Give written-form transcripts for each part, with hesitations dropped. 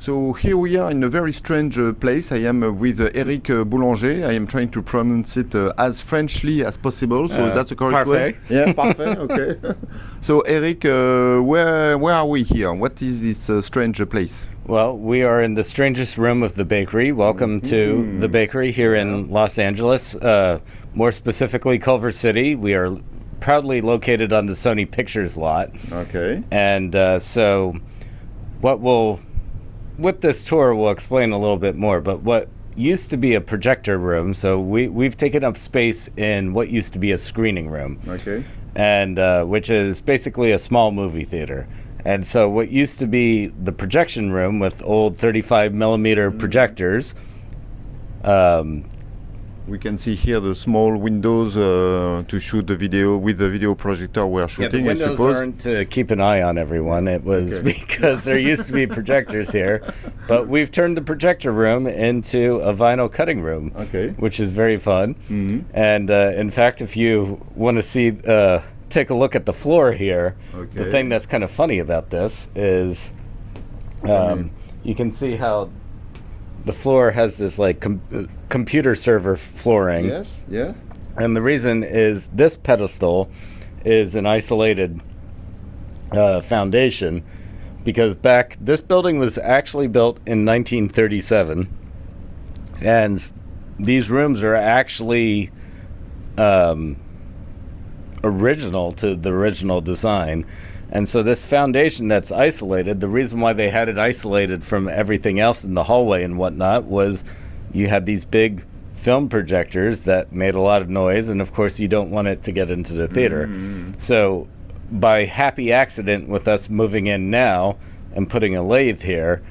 So here we are in a very strange place. I am with Eric Boulanger. I am trying to pronounce it as Frenchly as possible. So that's the correct way? Yeah, parfait. Okay. So Eric, where are we here? What is this strange place? Well, we are in the strangest room of the bakery. Welcome to the bakery here in Los Angeles, more specifically Culver City. We are proudly located on the Sony Pictures lot. Okay. And so with this tour, we'll explain a little bit more, but what used to be a projector room, so we've taken up space in what used to be a screening room. Okay. And which is basically a small movie theater. And so what used to be the projection room with old 35 millimeter projectors. We can see here the small windows to shoot the video with the video projector we're shooting, the windows I suppose. Aren't to keep an eye on everyone. It was because there used to be projectors here. But we've turned the projector room into a vinyl cutting room, which is very fun. Mm-hmm. And in fact, if you want to see... take a look at the floor here. The thing that's kind of funny about this is you can see how the floor has this like computer server flooring. Yes, yeah. And the reason is this pedestal is an isolated foundation because this building was actually built in 1937, and these rooms are actually original to the original design. And so this foundation that's isolated, the reason why they had it isolated from everything else in the hallway and whatnot was you had these big film projectors that made a lot of noise, and of course you don't want it to get into the theater. So by happy accident with us moving in now and putting a lathe here,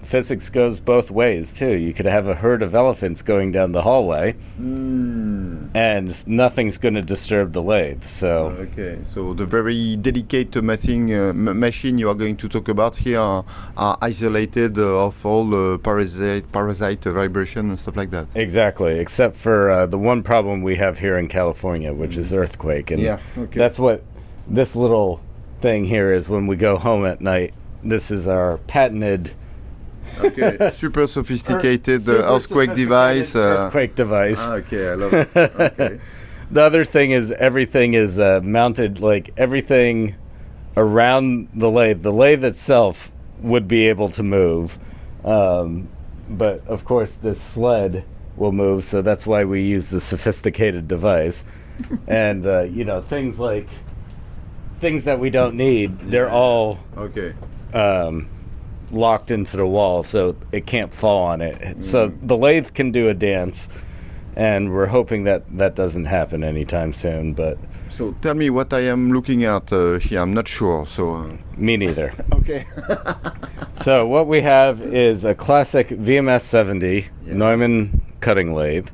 physics goes both ways too. You could have a herd of elephants going down the hallway, and nothing's going to disturb the lathe. So so the very delicate machine you are going to talk about here are isolated of all the parasite vibration and stuff like that. Exactly, except for the one problem we have here in California, which is earthquake, and that's what this little thing here is. When we go home at night, this is our patented super sophisticated earthquake device. Earthquake device. I love it. The other thing is everything is mounted, like everything around the lathe. The lathe itself would be able to move, but of course this sled will move, so that's why we use the sophisticated device. And things that we don't need, they're all locked into the wall, so it can't fall on it. So the lathe can do a dance, and we're hoping that doesn't happen anytime soon. But so tell me what I am looking at here. I'm not sure. So me neither. So what we have is a classic VMS 70 Neumann cutting lathe.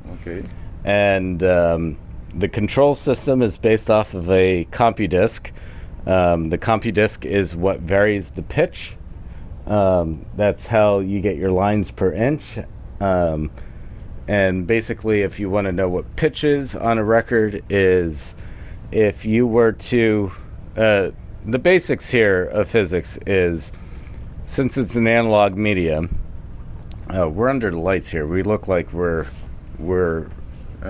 And the control system is based off of a CompuDisc. The CompuDisc is what varies the pitch. That's how you get your lines per inch. And basically, if you want to know what pitch is on a record, is if you were to the basics here of physics is, since it's an analog medium, we're under the lights here. We look like we're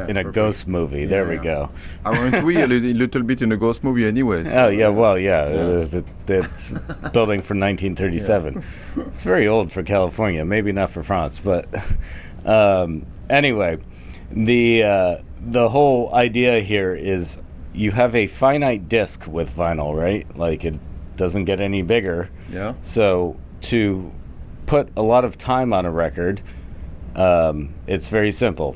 in a ghost movie. There we go. Aren't we a little bit in a ghost movie anyway? Oh, yeah, well, it's building from 1937. It's very old for California, maybe not for France, but anyway, the whole idea here is you have a finite disc with vinyl, right? Like, it doesn't get any bigger. Yeah. So to put a lot of time on a record, it's very simple.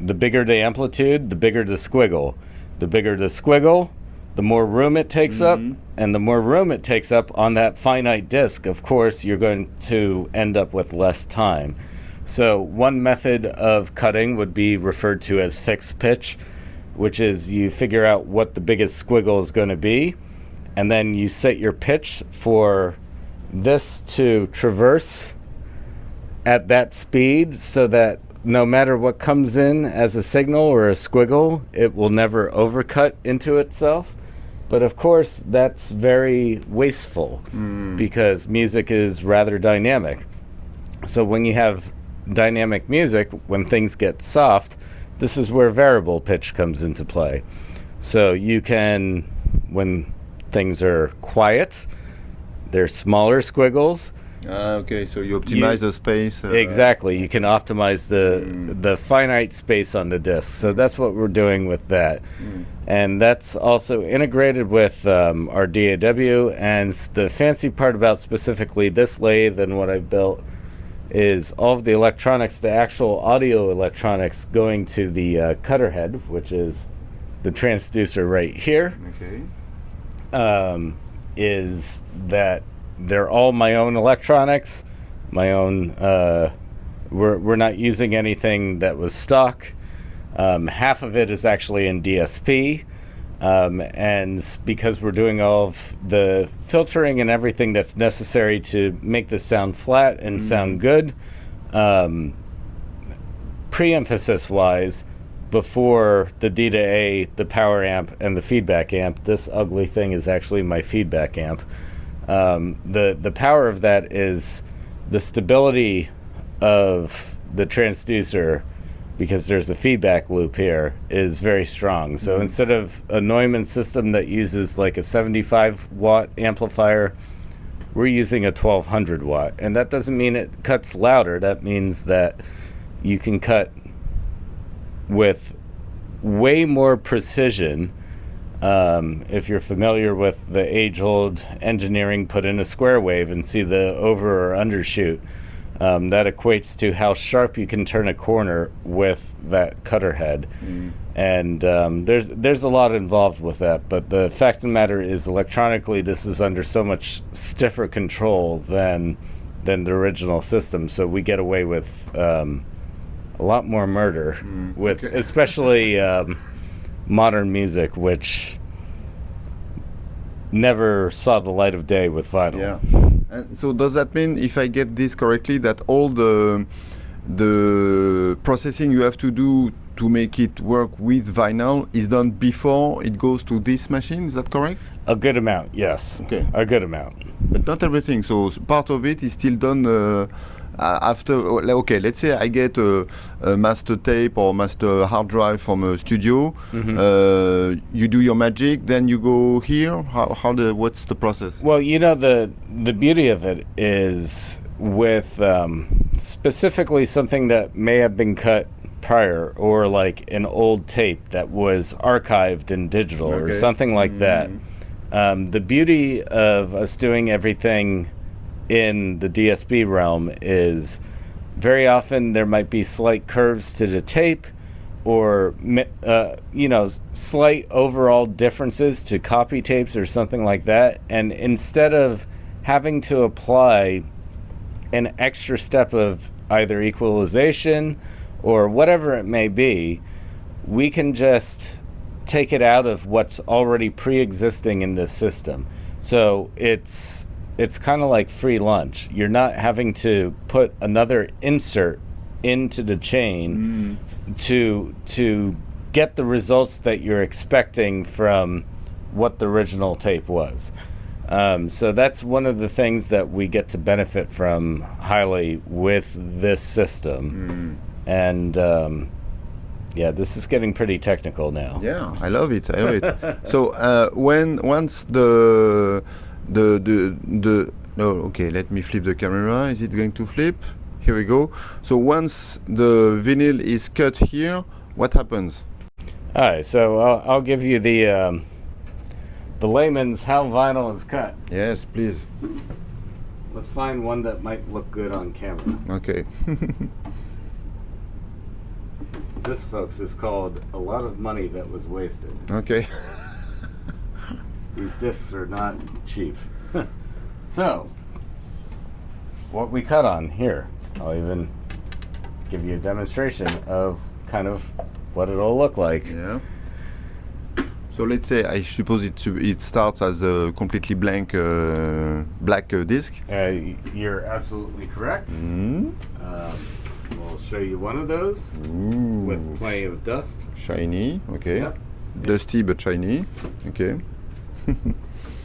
The bigger the amplitude, the bigger the squiggle. The bigger the squiggle, the more room it takes up, and the more room it takes up on that finite disc, of course, you're going to end up with less time. So one method of cutting would be referred to as fixed pitch, which is you figure out what the biggest squiggle is going to be, and then you set your pitch for this to traverse at that speed so that no matter what comes in as a signal or a squiggle, it will never overcut into itself. But of course, that's very wasteful because music is rather dynamic. So when you have dynamic music, when things get soft, this is where variable pitch comes into play. So you can, when things are quiet, they're smaller squiggles. Okay, so you optimize the space. Exactly, you can optimize the finite space on the disc. So that's what we're doing with that. And that's also integrated with our DAW. And the fancy part about specifically this lathe and what I've built is all of the electronics, the actual audio electronics going to the cutter head, which is the transducer right here. Okay. Is that they're all my own electronics, my own. We're not using anything that was stock. Half of it is actually in DSP, and because we're doing all of the filtering and everything that's necessary to make this sound flat and sound good, pre-emphasis wise, before the D to A, the power amp, and the feedback amp, this ugly thing is actually my feedback amp. The power of that is the stability of the transducer, because there's a feedback loop here, is very strong. So instead of a Neumann system that uses like a 75 watt amplifier, we're using a 1200 watt. And that doesn't mean it cuts louder. That means that you can cut with way more precision. If you're familiar with the age-old engineering, put in a square wave and see the over or undershoot, that equates to how sharp you can turn a corner with that cutter head. And there's a lot involved with that, but the fact of the matter is electronically this is under so much stiffer control than the original system, so we get away with a lot more murder with especially modern music, which never saw the light of day with vinyl. Yeah. And so does that mean, if I get this correctly, that all the processing you have to do to make it work with vinyl is done before it goes to this machine? Is that correct? A good amount, yes. Okay. A good amount. But not everything. So part of it is still done after. Okay, let's say I get a master tape or master hard drive from a studio. You do your magic, then you go here. What's the process? Well, you know, the beauty of it is with specifically something that may have been cut prior, or like an old tape that was archived in digital or something like that. The beauty of us doing everything in the DSP realm is very often there might be slight curves to the tape, or slight overall differences to copy tapes or something like that. And instead of having to apply an extra step of either equalization or whatever it may be, we can just take it out of what's already pre-existing in this system. So it's kind of like free lunch. You're not having to put another insert into the chain to get the results that you're expecting from what the original tape was. So that's one of the things that we get to benefit from highly with this system. And this is getting pretty technical now. Yeah, I love it. So once let me flip the camera. Is it going to flip? Here we go. So once the vinyl is cut here, what happens? All right, so I'll give you the layman's how vinyl is cut. Yes, please. Let's find one that might look good on camera. Okay. This, folks, is called A Lot of Money That Was Wasted. Okay. These discs are not cheap. So, what we cut on here, I'll even give you a demonstration of kind of what it'll look like. Yeah. So let's say I suppose it starts as a completely blank black disc. You're absolutely correct. We'll show you one of those with plenty of dust. Shiny, okay. Yep. Dusty but shiny, okay.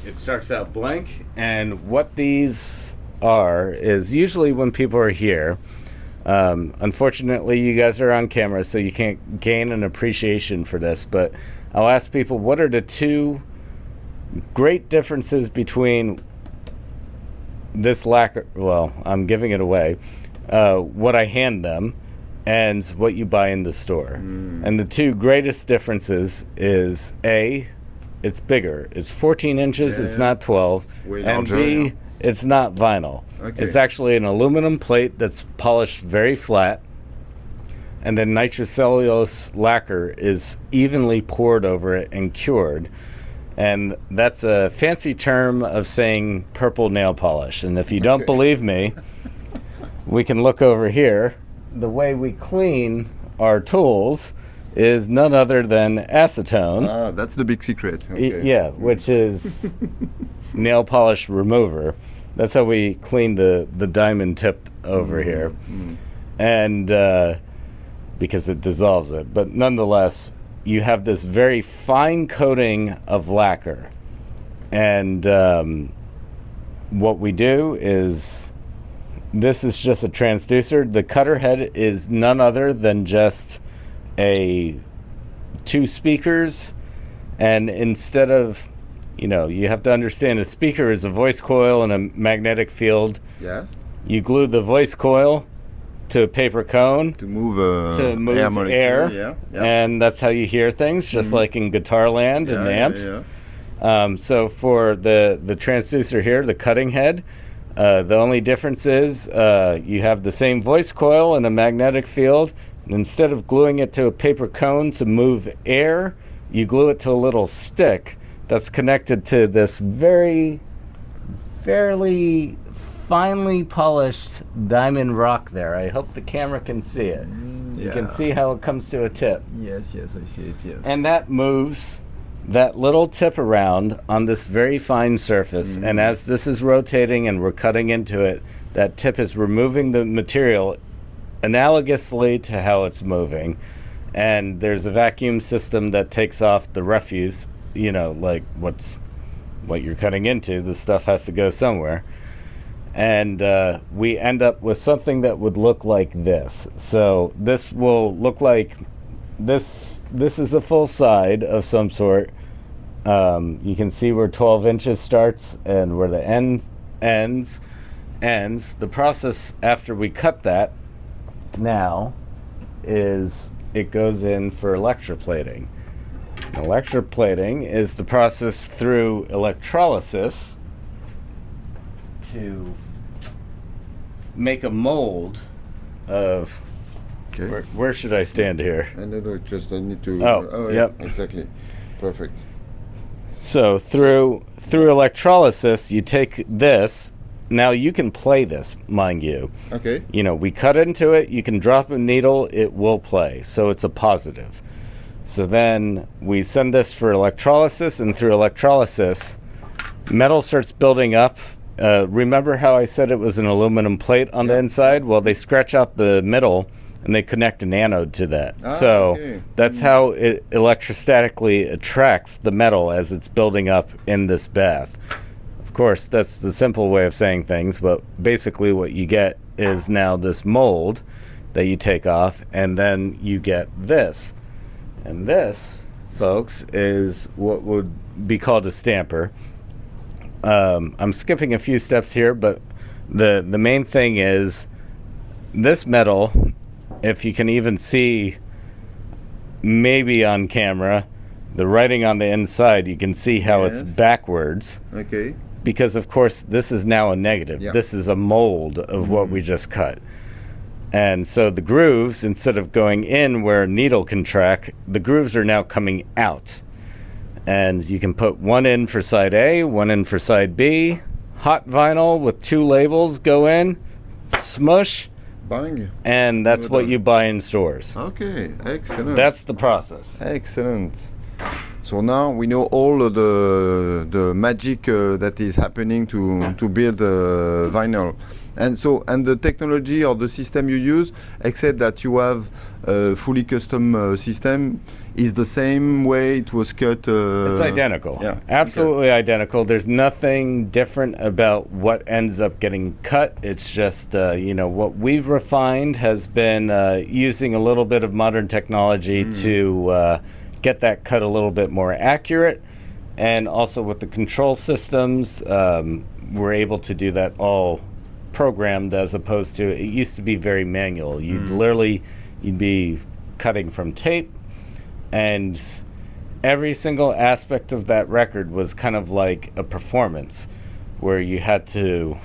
It starts out blank, and what these are is usually when people are here. Unfortunately, you guys are on camera, so you can't gain an appreciation for this, but I'll ask people, what are the two great differences between this lacquer, well, I'm giving it away, what I hand them and what you buy in the store. And the two greatest differences is A, it's bigger. It's 14 inches, it's not 12. And B, it's not vinyl. It's actually an aluminum plate that's polished very flat, and then nitrocellulose lacquer is evenly poured over it and cured. And that's a fancy term of saying purple nail polish. And if you don't believe me, we can look over here. The way we clean our tools is none other than acetone. Ah, that's the big secret. Yeah, which is nail polish remover. That's how we clean the diamond tip over here. And because it dissolves it. But nonetheless, you have this very fine coating of lacquer. And what we do is, this is just a transducer. The cutter head is none other than just two speakers. And instead of, you have to understand a speaker is a voice coil and a magnetic field. Yeah. You glue the voice coil to a paper cone to move air. Yeah. And that's how you hear things, just like in guitar land and amps. So for the transducer here, the cutting head, the only difference is you have the same voice coil and a magnetic field. And instead of gluing it to a paper cone to move air, you glue it to a little stick that's connected to this fairly finely polished diamond rock there. I hope the camera can see it. You can see how it comes to a tip. Yes, I see it, yes. And that moves that little tip around on this very fine surface. And as this is rotating and we're cutting into it, that tip is removing the material analogously to how it's moving. And there's a vacuum system that takes off the refuse, like what you're cutting into. The stuff has to go somewhere. And we end up with something that would look like this. So this will look like this. This is a full side of some sort. You can see where 12 inches starts and where the end ends. The process after we cut that now is it goes in for electroplating. Electroplating is the process through electrolysis to make a mold of where should I stand here? I don't know, just I need to yep. Exactly. Perfect. So through electrolysis you take this. Now you can play this, mind you. Okay. We cut into it, you can drop a needle, it will play. So it's a positive. So then we send this for electrolysis, and through electrolysis, metal starts building up. Remember how I said it was an aluminum plate on the inside? Well, they scratch out the middle and they connect an anode to that. That's how it electrostatically attracts the metal as it's building up in this bath. Of course, that's the simple way of saying things, but basically what you get is now this mold that you take off, and then you get this. And this, folks, is what would be called a stamper. I'm skipping a few steps here, but the main thing is this metal, if you can even see maybe on camera, the writing on the inside, you can see how it's backwards. Okay. Because, of course, this is now a negative. Yeah. This is a mold of what we just cut. And so the grooves, instead of going in where a needle can track, the grooves are now coming out. And you can put one in for side A, one in for side B. Hot vinyl with two labels go in, smush, bang. And that's what you buy in stores. Okay, excellent. That's the process. Excellent. So now we know all of the magic that is happening to build vinyl. And the technology or the system you use, except that you have a fully custom system, is the same way it was cut. It's identical. Yeah. Absolutely identical. There's nothing different about what ends up getting cut. It's just, what we've refined has been using a little bit of modern technology to get that cut a little bit more accurate. And also with the control systems, we're able to do that all programmed, as opposed to, it used to be very manual. You'd be cutting from tape, and every single aspect of that record was kind of like a performance where you had to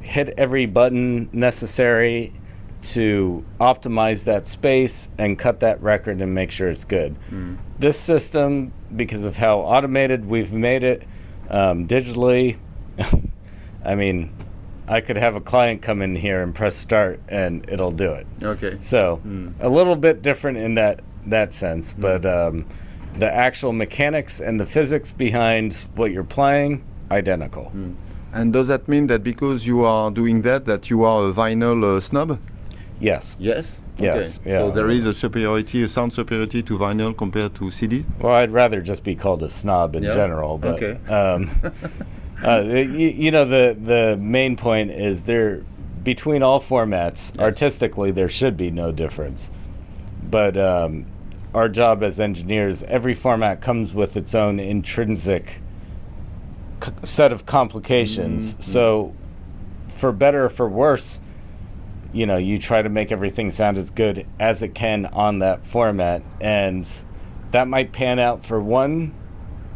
hit every button necessary to optimize that space and cut that record and make sure it's good. This system, because of how automated we've made it digitally, I mean, I could have a client come in here and press start and it'll do it. Okay. So a little bit different in that sense, but the actual mechanics and the physics behind what you're playing, identical. And does that mean that because you are doing that you are a vinyl snob? Yes. Yes? Yes. Okay. Yeah. So there is a sound superiority to vinyl compared to CDs? Well, I'd rather just be called a snob in general, but okay. The main point is between all formats, artistically, there should be no difference. But our job as engineers, every format comes with its own intrinsic set of complications. So for better or for worse, you try to make everything sound as good as it can on that format, and that might pan out for one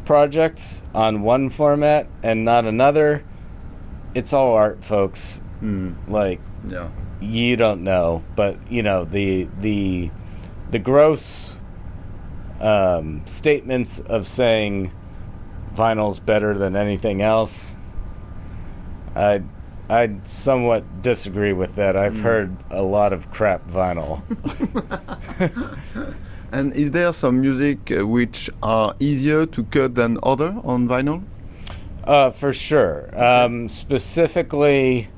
project on one format and not another. It's all art, folks. You don't know, but the gross statements of saying vinyl's better than anything else, I'd somewhat disagree with that. I've heard a lot of crap vinyl. And is there some music which are easier to cut than other on vinyl? For sure. Specifically,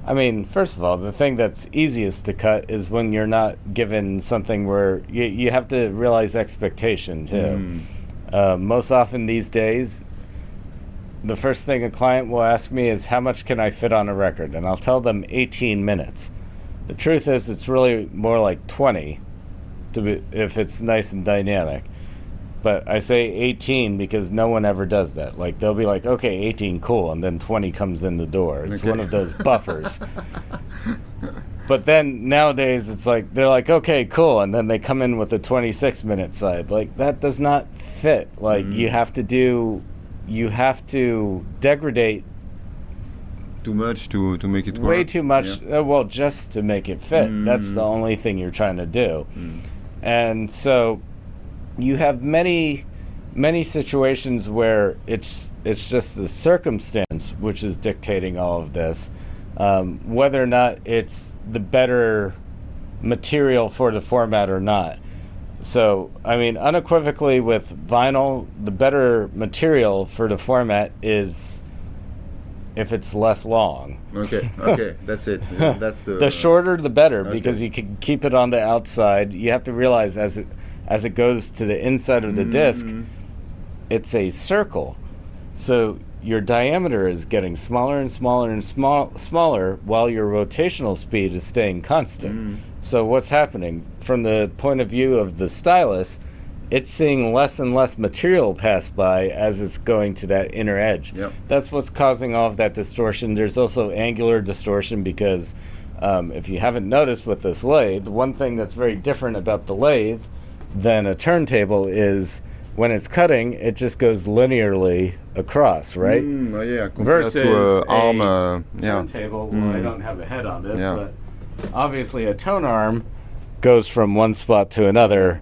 I mean, first of all, the thing that's easiest to cut is when you're not given something where you have to realize expectation too. Most often these days, the first thing a client will ask me is, how much can I fit on a record? And I'll tell them 18 minutes. The truth is, it's really more like 20 if it's nice and dynamic. But I say 18 because no one ever does that. Like, they'll be like, okay, 18, cool, and then 20 comes in the door. It's one of those buffers. But then nowadays it's like, they're like, okay, cool, and then they come in with the 26-minute side. Like, that does not fit. Like, you have to degrade too much to make it work. Way too much. Well, just to make it fit. That's the only thing you're trying to do. And so you have many situations where it's just the circumstance which is dictating all of this, whether or not it's the better material for the format or not. So, I mean, unequivocally with vinyl, the better material for the format is if it's less long. Okay, that's it. That's the shorter the better, because you can keep it on the outside. You have to realize as it goes to the inside of the disc, it's a circle. So your diameter is getting smaller and smaller and smaller while your rotational speed is staying constant. So what's happening from the point of view of the stylus, it's seeing less and less material pass by as it's going to that inner edge. That's what's causing all of that distortion. There's also angular distortion because if you haven't noticed with this lathe, one thing that's very different about the lathe than a turntable is when it's cutting, it just goes linearly across, right? Versus to arm, turntable. Well, I don't have a head on this, but obviously a tone arm goes from one spot to another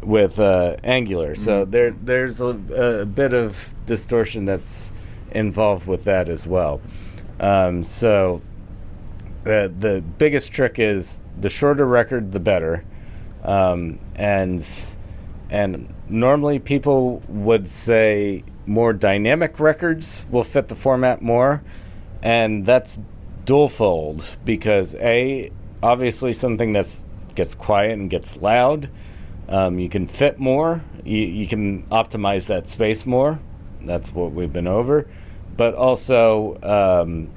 with angular. So there's a bit of distortion that's involved with that as well. So the biggest trick is the shorter record, the better. And And normally people would say more dynamic records will fit the format more, and that's dual-fold, because obviously something that gets quiet and gets loud, you can fit more, you can optimize that space more. That's what we've been over. But also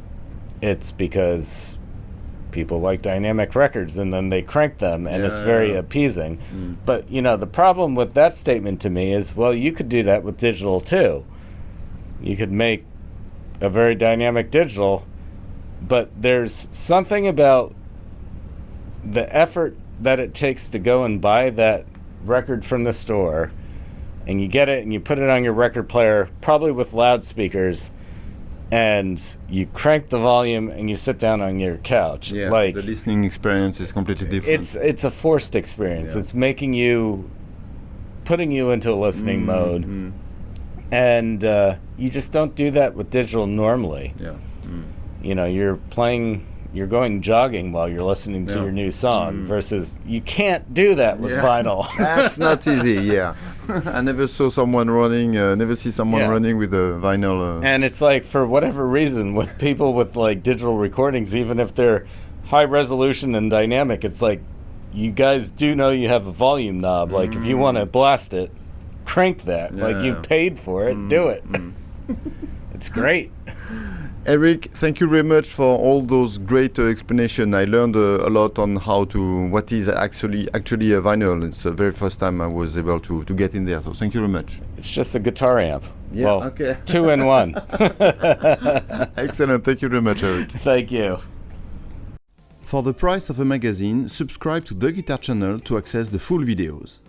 it's because people like dynamic records, and then they crank them, and it's very appeasing. But the problem with that statement to me is, well, you could do that with digital too. You could make a very dynamic digital, but there's something about the effort that it takes to go and buy that record from the store, and you get it and you put it on your record player, probably with loudspeakers, and you crank the volume and you sit down on your couch. Yeah, like, the listening experience is completely different. It's a forced experience. It's putting you into a listening mode. And you just don't do that with digital normally. You're going jogging while you're listening to your new song, versus you can't do that with vinyl. That's not easy. I never saw someone running. Never see someone running with a vinyl. And it's like, for whatever reason, with people with like digital recordings, even if they're high resolution and dynamic, it's like, you guys do know you have a volume knob. Like, if you want to blast it, crank that. Like, you've paid for it. Do it. It's great. Eric, thank you very much for all those great explanations. I learned a lot on what is actually a vinyl. It's the very first time I was able to get in there. So thank you very much. It's just a guitar amp. Yeah, well, okay. 2 in 1. Excellent. Thank you very much, Eric. Thank you. For the price of a magazine, subscribe to The Guitar Channel to access the full videos.